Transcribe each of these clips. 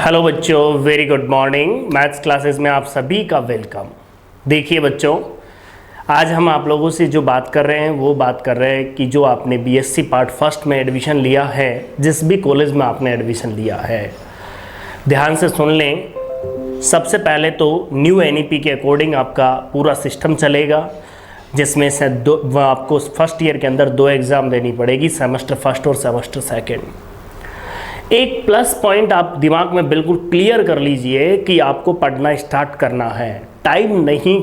Hello बच्चों, very good morning. Maths classes में आप सभी का वेलकम। देखिए बच्चों, आज हम आप लोगों से जो बात कर रहे हैं वो बात कर रहे हैं कि जो आपने बीएससी पार्ट फर्स्ट में एडमिशन लिया है, जिस भी कॉलेज में आपने एडमिशन लिया है, ध्यान से सुन लें। सबसे पहले तो न्यू एनईपी के अकॉर्डिंग आपका पूरा सिस्टम चलेगा, जिसमें से आपको फर्स्ट ईयर के अंदर 2 एग्ज़ाम देनी पड़ेगी, सेमेस्टर फर्स्ट और सेमेस्टर सेकेंड। एक प्लस पॉइंट आप दिमाग में बिल्कुल क्लियर कर लीजिए कि आपको पढ़ना स्टार्ट करना है, टाइम नहीं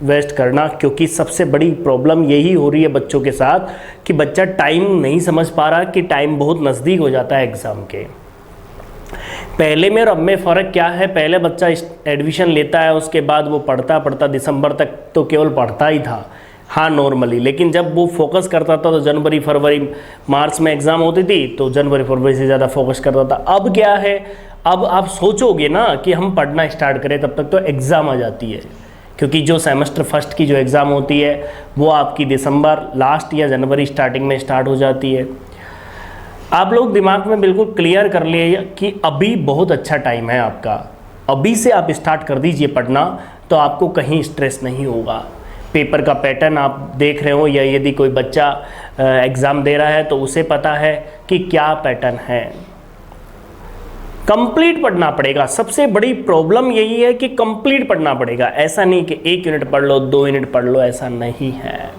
वेस्ट करना, क्योंकि सबसे बड़ी प्रॉब्लम यही हो रही है बच्चों के साथ कि बच्चा टाइम नहीं समझ पा रहा कि टाइम बहुत नज़दीक हो जाता है एग्ज़ाम के। पहले में और अब में फ़र्क क्या है? पहले बच्चा एडमिशन लेता है, उसके बाद वो पढ़ता दिसंबर तक तो केवल पढ़ता ही था, हाँ नॉर्मली, लेकिन जब वो फोकस करता था तो जनवरी फरवरी मार्च में एग्ज़ाम होती थी तो जनवरी फरवरी से ज़्यादा फोकस करता था। अब क्या है, अब आप सोचोगे ना कि हम पढ़ना स्टार्ट करें, तब तक तो एग्ज़ाम आ जाती है, क्योंकि जो सेमेस्टर फर्स्ट की जो एग्ज़ाम होती है वो आपकी दिसंबर लास्ट या जनवरी स्टार्टिंग में स्टार्ट हो जाती है। आप लोग दिमाग में बिल्कुल क्लियर कर लिए कि अभी बहुत अच्छा टाइम है आपका, अभी से आप स्टार्ट कर दीजिए पढ़ना, तो आपको कहीं स्ट्रेस नहीं होगा। पेपर का पैटर्न आप देख रहे हो, या यदि कोई बच्चा एग्ज़ाम दे रहा है तो उसे पता है कि क्या पैटर्न है। कंप्लीट पढ़ना पड़ेगा। सबसे बड़ी प्रॉब्लम यही है कि कंप्लीट पढ़ना पड़ेगा। ऐसा नहीं कि 1 यूनिट पढ़ लो, 2 यूनिट पढ़ लो, ऐसा नहीं है।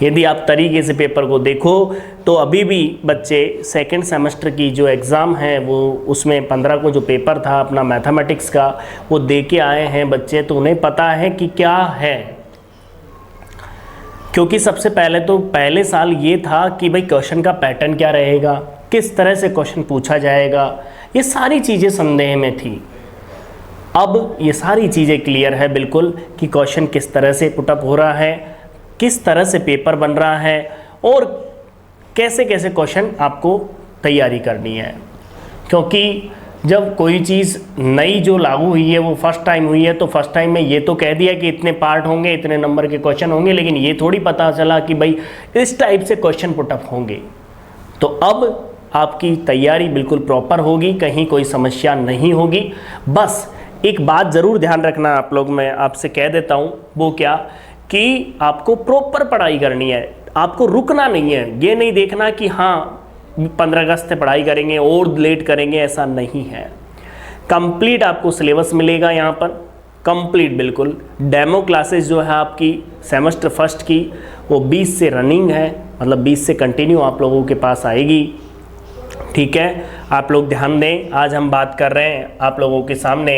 यदि आप तरीके से पेपर को देखो तो अभी भी बच्चे सेकंड सेमेस्टर की जो एग्ज़ाम है वो उसमें 15 को जो पेपर था अपना मैथमेटिक्स का वो दे के आए हैं बच्चे, तो उन्हें पता है कि क्या है। क्योंकि सबसे पहले तो पहले साल ये था कि भाई क्वेश्चन का पैटर्न क्या रहेगा, किस तरह से क्वेश्चन पूछा जाएगा, ये सारी चीज़ें संदेह में थी। अब ये सारी चीज़ें क्लियर है बिल्कुल कि क्वेश्चन किस तरह से पुटअप हो रहा है, किस तरह से पेपर बन रहा है और कैसे कैसे क्वेश्चन आपको तैयारी करनी है। क्योंकि जब कोई चीज़ नई जो लागू हुई है वो फर्स्ट टाइम हुई है, तो फर्स्ट टाइम में ये तो कह दिया कि इतने पार्ट होंगे, इतने नंबर के क्वेश्चन होंगे, लेकिन ये थोड़ी पता चला कि भाई इस टाइप से क्वेश्चन पुटअप होंगे। तो अब आपकी तैयारी बिल्कुल प्रॉपर होगी, कहीं कोई समस्या नहीं होगी। बस एक बात ज़रूर ध्यान रखना आप लोग, मैं आपसे कह देता हूँ, वो क्या कि आपको प्रॉपर पढ़ाई करनी है, आपको रुकना नहीं है। ये नहीं देखना कि हाँ 15 अगस्त से पढ़ाई करेंगे और लेट करेंगे, ऐसा नहीं है। कंप्लीट आपको सिलेबस मिलेगा यहाँ पर, कंप्लीट बिल्कुल। डेमो क्लासेस जो है आपकी सेमेस्टर फर्स्ट की वो 20 से रनिंग है, मतलब 20 से कंटिन्यू आप लोगों के पास आएगी। ठीक है, आप लोग ध्यान दें। आज हम बात कर रहे हैं आप लोगों के सामने,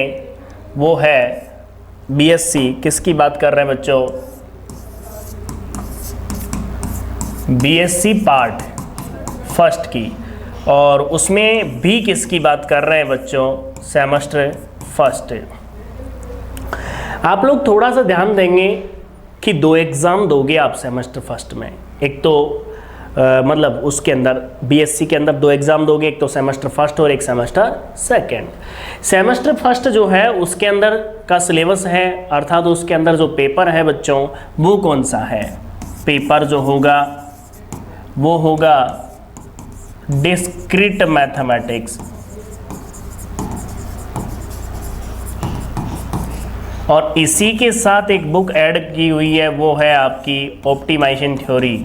वो है बीएससी। किसकी बात कर रहे हैं बच्चों? बीएससी पार्ट फर्स्ट की, और उसमें भी किसकी बात कर रहे हैं बच्चों? Semester first. आप लोग थोड़ा सा ध्यान देंगे कि 2 एग्ज़ाम दोगे आप सेमेस्टर फर्स्ट में। एक तो मतलब उसके अंदर बीएससी के अंदर 2 एग्ज़ाम दोगे, एक तो सेमेस्टर फर्स्ट और एक सेमेस्टर सेकंड। सेमेस्टर फर्स्ट जो है उसके अंदर का सिलेबस है, अर्थात उसके अंदर जो पेपर है बच्चों वो कौन सा है? पेपर जो होगा वो होगा डिस्क्रीट मैथमेटिक्स, और इसी के साथ एक बुक ऐड की हुई है, वो है आपकी ऑप्टिमाइजेशन थ्योरी।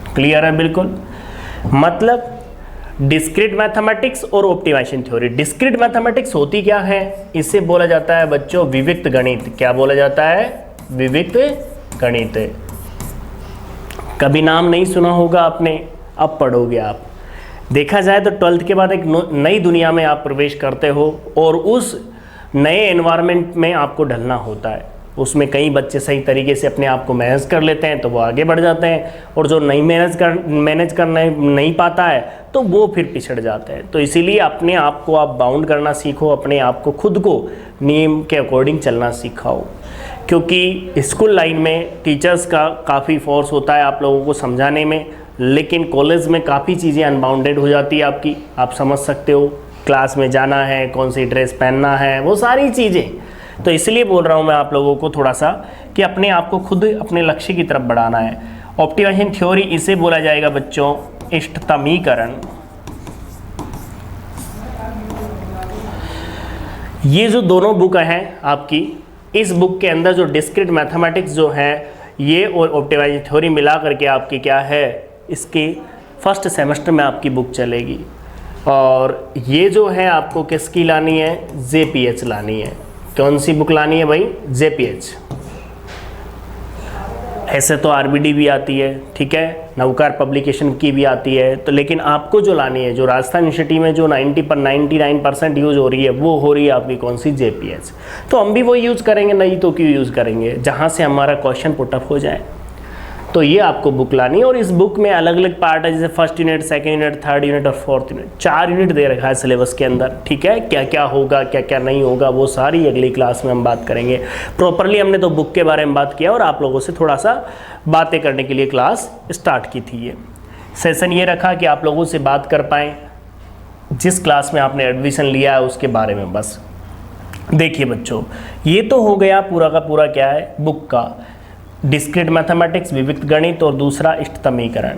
क्लियर है बिल्कुल? मतलब डिस्क्रीट मैथमेटिक्स और ऑप्टिमाइजेशन थ्योरी। डिस्क्रीट मैथमेटिक्स होती क्या है? इसे बोला जाता है बच्चों विविक्त गणित। क्या बोला जाता है? विविक्त गणित। कभी नाम नहीं सुना होगा आपने, अब पढ़ोगे आप। देखा जाए तो 12th के बाद एक नई दुनिया में आप प्रवेश करते हो और उस नए एनवायरनमेंट में आपको ढलना होता है। उसमें कई बच्चे सही तरीके से अपने आप को मैनेज कर लेते हैं तो वो आगे बढ़ जाते हैं, और जो नहीं मैनेज करना नहीं पाता है तो वो फिर पिछड़ जाते हैं। तो इसीलिए अपने आप को आप बाउंड करना सीखो, अपने आप को खुद को नियम के अकॉर्डिंग चलना सिखाओ। क्योंकि स्कूल लाइन में टीचर्स का काफ़ी फोर्स होता है आप लोगों को समझाने में, लेकिन कॉलेज में काफ़ी चीज़ें अनबाउंडेड हो जाती है आपकी। आप समझ सकते हो, क्लास में जाना है, कौन सी ड्रेस पहनना है, वो सारी चीज़ें। तो इसलिए बोल रहा हूँ मैं आप लोगों को थोड़ा सा कि अपने आप को खुद अपने लक्ष्य की तरफ बढ़ाना है। ऑप्टिमाइजेशन थ्योरी इसे बोला जाएगा बच्चों इष्टतमीकरण। ये जो दोनों बुक हैं आपकी, इस बुक के अंदर जो डिस्क्रीट मैथमेटिक्स जो है ये और ऑप्टिमाइजेशन थ्योरी मिला करके आपकी क्या है, इसके फर्स्ट सेमेस्टर में आपकी बुक चलेगी। और ये जो है आपको किसकी लानी है, JPH लानी है। कौन सी बुक लानी है भाई, JPH। ऐसे तो RBD भी आती है, ठीक है, नवकार पब्लिकेशन की भी आती है, तो लेकिन आपको जो लानी है, जो राजस्थान यूनिवर्सिटी में जो 99% यूज़ हो रही है, वो हो रही है आपकी कौन सी, JPH। तो हम भी वो यूज़ करेंगे, नहीं तो क्यों यूज़ करेंगे, जहाँ से हमारा क्वेश्चन पुटअप हो जाए। तो ये आपको बुक लानी है। और इस बुक में अलग अलग पार्ट है, जैसे first unit, second unit, third unit और फोर्थ यूनिट, 4 यूनिट दे रखा है सिलेबस के अंदर, ठीक है। क्या क्या होगा, क्या क्या नहीं होगा, वो सारी अगली क्लास में हम बात करेंगे। प्रॉपरली हमने तो बुक के बारे में बात किया और आप लोगों से थोड़ा सा बातें करने के लिए क्लास स्टार्ट की थी। ये सेशन ये रखा कि आप लोगों से बात कर पाएँ जिस क्लास में आपने एडमिशन लिया है उसके बारे में। बस देखिए बच्चों, ये तो हो गया पूरा का पूरा क्या है, बुक का डिस्क्रीट मैथमेटिक्स, विविक्त गणित, और दूसरा इष्टतमीकरण।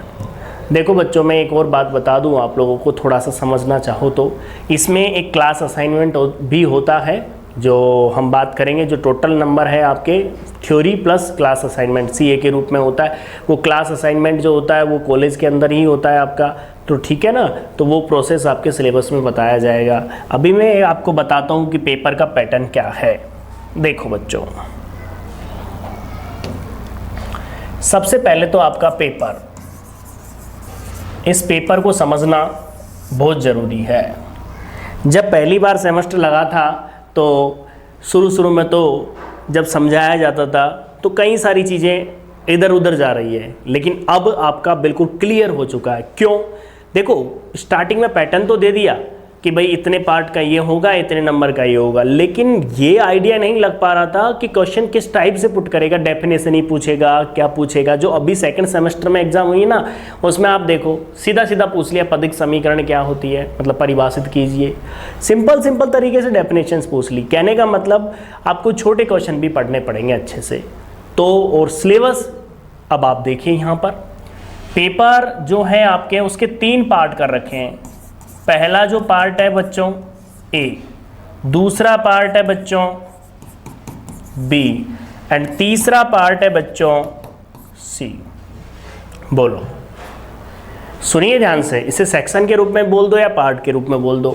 देखो बच्चों, मैं एक और बात बता दूं आप लोगों को, थोड़ा सा समझना चाहो तो इसमें एक क्लास असाइनमेंट भी होता है, जो हम बात करेंगे, जो टोटल नंबर है आपके theory plus class assignment CA के रूप में होता है। वो क्लास असाइनमेंट जो होता है वो कॉलेज के अंदर ही होता है आपका, तो ठीक है ना। तो वो प्रोसेस आपके सिलेबस में बताया जाएगा। अभी मैं आपको बताता हूँ कि पेपर का पैटर्न क्या है। देखो बच्चों, सबसे पहले तो आपका पेपर, इस पेपर को समझना बहुत ज़रूरी है। जब पहली बार सेमेस्टर लगा था तो शुरू में तो जब समझाया जाता था तो कई सारी चीज़ें इधर उधर जा रही है, लेकिन अब आपका बिल्कुल क्लियर हो चुका है। क्यों? देखो, स्टार्टिंग में पैटर्न तो दे दिया कि भाई इतने पार्ट का ये होगा, इतने नंबर का ये होगा, लेकिन ये आइडिया नहीं लग पा रहा था कि क्वेश्चन किस टाइप से पुट करेगा, डेफिनेशन ही पूछेगा, क्या पूछेगा। जो अभी सेकंड सेमेस्टर में एग्जाम हुई ना, उसमें आप देखो सीधा सीधा पूछ लिया पदिक समीकरण क्या होती है, मतलब परिभाषित कीजिए। सिंपल तरीके से डेफिनेशंस पूछ ली। कहने का मतलब आपको छोटे क्वेश्चन भी पढ़ने पड़ेंगे अच्छे से। तो और सिलेबस अब आप देखिए, यहाँ पर पेपर जो है आपके उसके 3 पार्ट कर रखे हैं। पहला जो पार्ट है बच्चों A, दूसरा पार्ट है बच्चों B, एंड तीसरा पार्ट है बच्चों C। बोलो, सुनिए ध्यान से, इसे सेक्शन के रूप में बोल दो या पार्ट के रूप में बोल दो।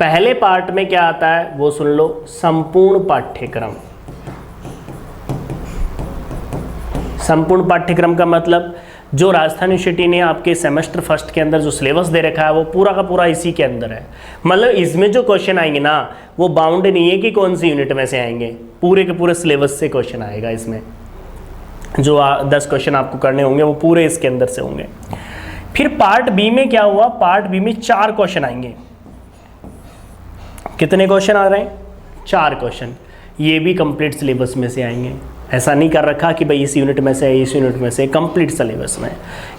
पहले पार्ट में क्या आता है वो सुन लो, संपूर्ण पाठ्यक्रम। संपूर्ण पाठ्यक्रम का मतलब जो राजस्थान यूनिवर्सिटी ने आपके सेमेस्टर फर्स्ट के अंदर जो सिलेबस दे रखा है वो पूरा का पूरा इसी के अंदर है। मतलब इसमें जो क्वेश्चन आएंगे ना, वो बाउंड नहीं है कि कौन सी यूनिट में से आएंगे, पूरे के पूरे सिलेबस से क्वेश्चन आएगा। इसमें जो 10 क्वेश्चन आपको करने होंगे वो पूरे इसके अंदर से होंगे। फिर पार्ट बी में क्या हुआ, पार्ट बी में 4 क्वेश्चन आएंगे। कितने क्वेश्चन आ रहे हैं? 4 क्वेश्चन। ये भी कंप्लीट सिलेबस में से आएंगे। ऐसा नहीं कर रखा कि भाई इस यूनिट में से, इस यूनिट में से, कंप्लीट सिलेबस में।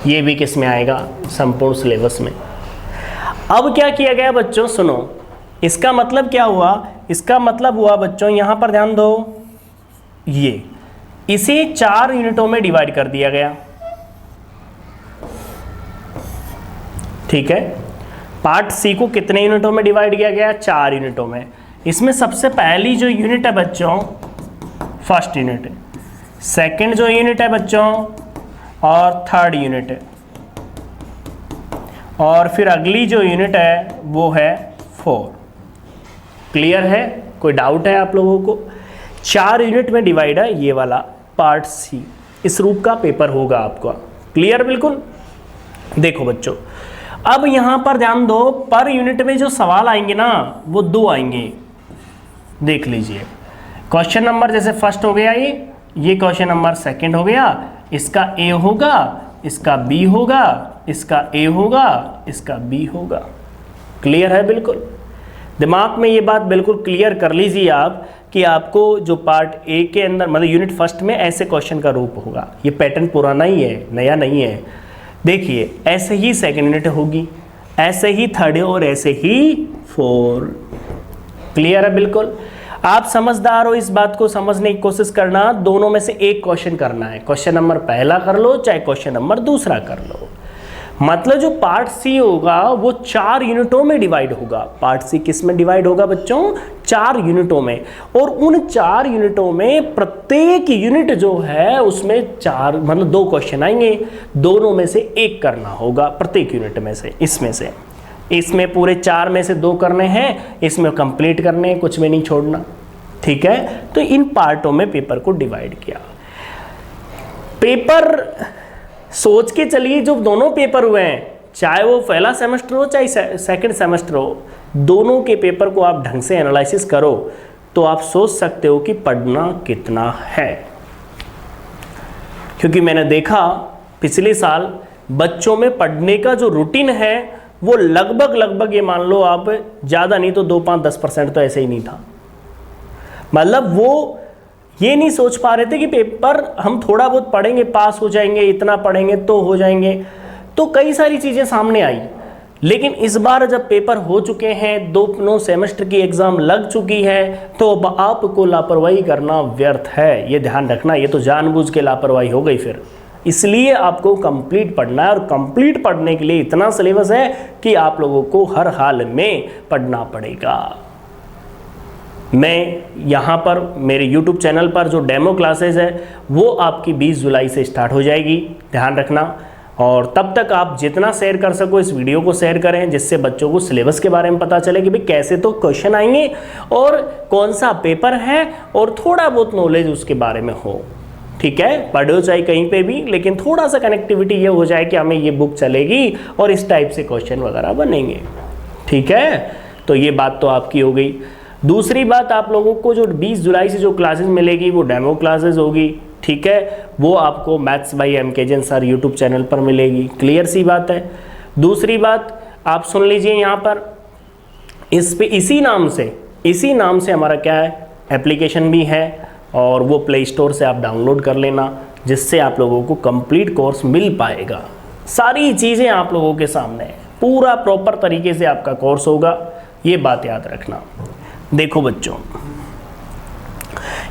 ये भी किस में आएगा? संपूर्ण सिलेबस में। अब क्या किया गया बच्चों, सुनो, इसका मतलब क्या हुआ? इसका मतलब हुआ बच्चों, यहाँ पर ध्यान दो, ये इसे 4 यूनिटों में डिवाइड कर दिया गया। ठीक है, पार्ट सी को कितने यूनिटों में डिवाइड किया गया? 4 यूनिटों में। इसमें सबसे पहली जो यूनिट है बच्चों, फर्स्ट यूनिट है, सेकंड जो यूनिट है बच्चों, और थर्ड यूनिट है, और फिर अगली जो यूनिट है वो है 4। क्लियर है? कोई डाउट है आप लोगों को? 4 यूनिट में डिवाइड है ये वाला पार्ट सी। इस रूप का पेपर होगा आपका। क्लियर? बिल्कुल। देखो बच्चों, अब यहां पर ध्यान दो, पर यूनिट में जो सवाल आएंगे ना वो 2 आएंगे। देख लीजिए, क्वेश्चन नंबर जैसे फर्स्ट हो गया ये क्वेश्चन नंबर सेकंड हो गया, इसका ए होगा, इसका बी होगा, इसका ए होगा, इसका बी होगा। क्लियर है? बिल्कुल। दिमाग में ये बात बिल्कुल क्लियर कर लीजिए आप कि आपको जो पार्ट ए के अंदर, मतलब यूनिट फर्स्ट में ऐसे क्वेश्चन का रूप होगा। ये पैटर्न पुराना ही है, नया नहीं है। देखिए, ऐसे ही सेकंड यूनिट होगी, ऐसे ही थर्ड और ऐसे ही 4। क्लियर है? बिल्कुल। आप समझदार हो, इस बात को समझने की कोशिश करना। दोनों में से एक क्वेश्चन करना है, क्वेश्चन नंबर पहला कर लो चाहे क्वेश्चन नंबर दूसरा कर लो। मतलब जो पार्ट सी होगा वो 4 यूनिटों में डिवाइड होगा। पार्ट सी किस में डिवाइड होगा बच्चों? 4 यूनिटों में। और उन 4 यूनिटों में प्रत्येक यूनिट जो है उसमें 4 मतलब 2 क्वेश्चन आएंगे। दोनों में से एक करना होगा प्रत्येक यूनिट में से। इसमें पूरे 4 में से 2 करने हैं, इसमें कंप्लीट करने हैं, कुछ में नहीं छोड़ना। ठीक है, तो इन पार्टों में पेपर को डिवाइड किया। पेपर सोच के चलिए, जो दोनों पेपर हुए हैं, चाहे वो पहला सेमेस्टर हो चाहे सेकंड सेमेस्टर हो, दोनों के पेपर को आप ढंग से एनालिसिस करो तो आप सोच सकते हो कि पढ़ना कितना है। क्योंककि मैंने देखा पिछले साल बच्चों में पढ़ने का जो रूटीन है वो लगभग ये मान लो आप, ज़्यादा नहीं तो 2-5-10% तो ऐसे ही नहीं था। मतलब वो ये नहीं सोच पा रहे थे कि पेपर हम थोड़ा बहुत पढ़ेंगे पास हो जाएंगे, इतना पढ़ेंगे तो हो जाएंगे। तो कई सारी चीज़ें सामने आई। लेकिन इस बार जब पेपर हो चुके हैं, 2 सेमेस्टर की एग्ज़ाम लग चुकी है, तो अब आपको लापरवाही करना व्यर्थ है। ये ध्यान रखना, ये तो जानबूझ के लापरवाही हो गई फिर। इसलिए आपको कंप्लीट पढ़ना है, और कंप्लीट पढ़ने के लिए इतना सिलेबस है कि आप लोगों को हर हाल में पढ़ना पड़ेगा। मैं यहाँ पर मेरे YouTube चैनल पर जो डेमो क्लासेस है वो आपकी 20 जुलाई से स्टार्ट हो जाएगी, ध्यान रखना। और तब तक आप जितना शेयर कर सको इस वीडियो को शेयर करें, जिससे बच्चों को सिलेबस के बारे में पता चले कि भाई कैसे तो क्वेश्चन आएंगे और कौन सा पेपर है, और थोड़ा बहुत नॉलेज उसके बारे में हो। ठीक है, पढ़ो चाहे कहीं पे भी, लेकिन थोड़ा सा कनेक्टिविटी ये हो जाए कि हमें ये बुक चलेगी और इस टाइप से क्वेश्चन वगैरह बनेंगे। ठीक है, तो ये बात तो आपकी हो गई। दूसरी बात, आप लोगों को जो 20 जुलाई से जो क्लासेस मिलेगी वो डेमो क्लासेस होगी। ठीक है, वो आपको maths by MK Jain sir YouTube channel पर मिलेगी। क्लियर सी बात है। दूसरी बात आप सुन लीजिए, यहाँ पर इस पे इसी नाम से हमारा क्या है, एप्लीकेशन भी है, और वो प्ले स्टोर से आप डाउनलोड कर लेना, जिससे आप लोगों को कंप्लीट कोर्स मिल पाएगा। सारी चीज़ें आप लोगों के सामने है, पूरा प्रॉपर तरीके से आपका कोर्स होगा, ये बात याद रखना। देखो बच्चों,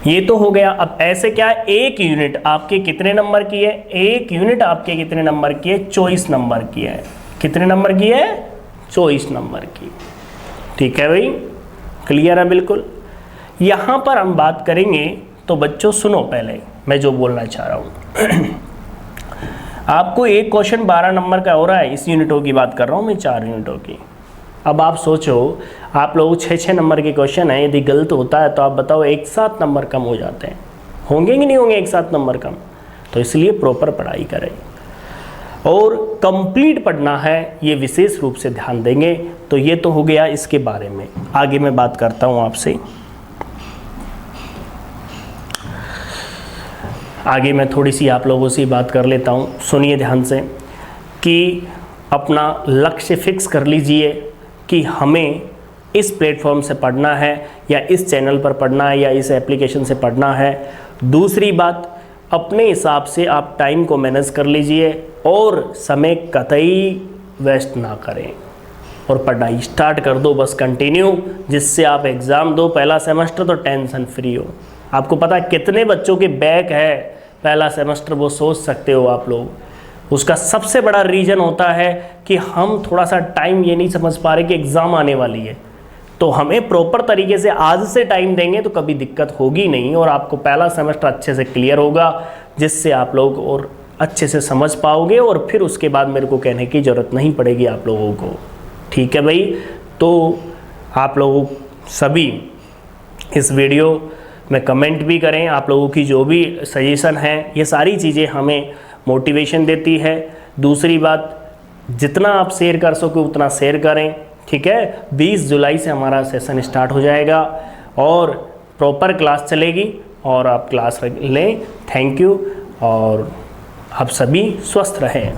ये तो हो गया। अब ऐसे क्या है, एक यूनिट आपके कितने नंबर की है? एक यूनिट आपके कितने नंबर की है? 24 नंबर की है। कितने नंबर की है? 24 नंबर की। ठीक है भाई, क्लियर है बिल्कुल। यहाँ पर हम बात करेंगे, तो बच्चों सुनो, पहले मैं जो बोलना चाह रहा हूँ आपको एक क्वेश्चन 12 नंबर का हो रहा है, इस यूनिटों की बात कर रहा हूँ मैं, 4 यूनिटों की। अब आप सोचो, आप लोग 6-6 नंबर के क्वेश्चन है, यदि गलत होता है तो आप बताओ एक साथ नंबर कम हो जाते हैं, होंगे कि नहीं होंगे एक साथ नंबर कम? तो इसलिए प्रॉपर पढ़ाई करें और कंप्लीट पढ़ना है, ये विशेष रूप से ध्यान देंगे। तो ये तो हो गया इसके बारे में। आगे मैं बात करता हूँ आपसे, आगे मैं थोड़ी सी आप लोगों से बात कर लेता हूँ। सुनिए ध्यान से कि अपना लक्ष्य फिक्स कर लीजिए कि हमें इस प्लेटफॉर्म से पढ़ना है, या इस चैनल पर पढ़ना है, या इस एप्लीकेशन से पढ़ना है। दूसरी बात, अपने हिसाब से आप टाइम को मैनेज कर लीजिए और समय कतई वेस्ट ना करें, और पढ़ाई स्टार्ट कर दो बस कंटिन्यू, जिससे आप एग्ज़ाम दो पहला सेमेस्टर तो टेंशन फ्री हो। आपको पता है कितने बच्चों के बैक है पहला सेमेस्टर, वो सोच सकते हो आप लोग। उसका सबसे बड़ा रीज़न होता है कि हम थोड़ा सा टाइम ये नहीं समझ पा रहे कि एग्ज़ाम आने वाली है। तो हमें प्रॉपर तरीके से आज से टाइम देंगे तो कभी दिक्कत होगी नहीं, और आपको पहला सेमेस्टर अच्छे से क्लियर होगा, जिससे आप लोग और अच्छे से समझ पाओगे, और फिर उसके बाद मेरे को कहने की ज़रूरत नहीं पड़ेगी आप लोगों को। ठीक है भाई, तो आप लोग सभी इस वीडियो में कमेंट भी करें। आप लोगों की जो भी सजेशन है, ये सारी चीज़ें हमें मोटिवेशन देती है। दूसरी बात, जितना आप शेयर कर सको उतना शेयर करें। ठीक है, 20 जुलाई से हमारा सेशन स्टार्ट हो जाएगा और प्रॉपर क्लास चलेगी, और आप क्लास लें। थैंक यू, और आप सभी स्वस्थ रहें।